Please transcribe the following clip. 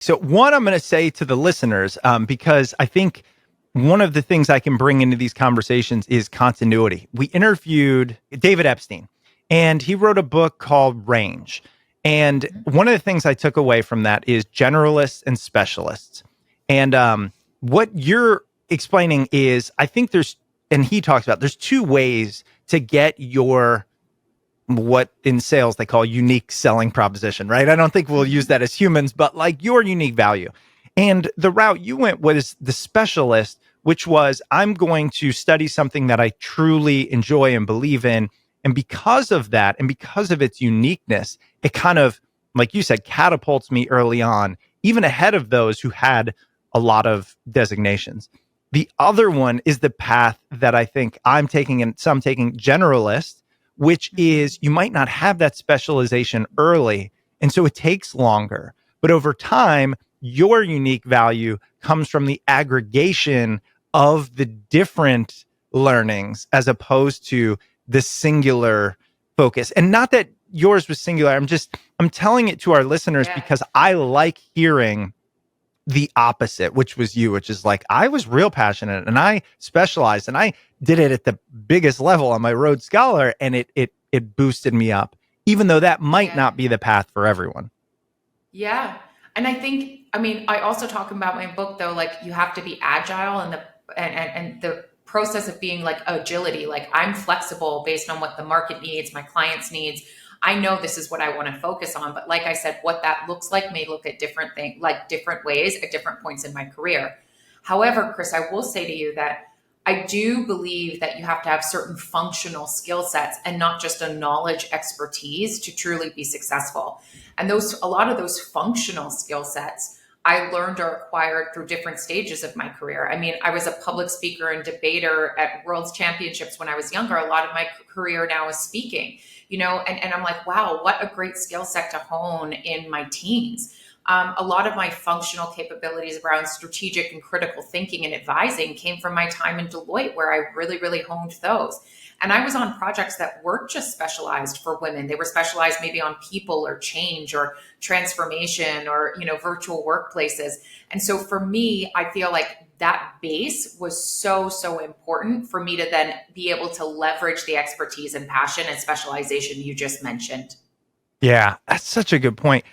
So one, I'm going to say to the listeners, because I think one of the things I can bring into these conversations is continuity. We interviewed David Epstein, and he wrote a book called Range. And one of the things I took away from that is generalists and specialists. And what you're explaining is, I think and he talks about, there's two ways to get your what in sales they call unique selling proposition, right? I don't think we'll use that as humans, but like your unique value. And the route you went was the specialist, which was I'm going to study something that I truly enjoy and believe in. And because of that, and because of its uniqueness, it kind of, like you said, catapults me early on, even ahead of those who had a lot of designations. The other one is the path that I think I'm taking, and some taking, generalist, which is you might not have that specialization early. And so it takes longer. But over time, your unique value comes from the aggregation of the different learnings as opposed to the singular focus. And not that yours was singular. I'm telling it to our listeners Yeah. because I like hearing the opposite, which was you, which is like, I was real passionate and I specialized and I did it at the biggest level on my Rhodes Scholar, and it boosted me up, even though that might Yeah. not be the path for everyone. Yeah. And I think, I mean, I also talk about my book though, like you have to be agile and and the process of being like agility, like I'm flexible based on what the market needs, my clients needs. I know this is what I want to focus on, but like I said, what that looks like may look at different things, like different ways at different points in my career. However, Chris, I will say to you that I do believe that you have to have certain functional skill sets and not just a knowledge expertise to truly be successful. And a lot of those functional skill sets I learned or acquired through different stages of my career. I mean, I was a public speaker and debater at World's Championships when I was younger. A lot of my career now is speaking, and I'm like, wow, what a great skill set to hone in my teens. A lot of my functional capabilities around strategic and critical thinking and advising came from my time in Deloitte, where I really, really honed those. And I was on projects that weren't just specialized for women. They were specialized maybe on people or change or transformation or, virtual workplaces. And so for me, I feel like that base was so, so important for me to then be able to leverage the expertise and passion and specialization you just mentioned. Yeah, that's such a good point.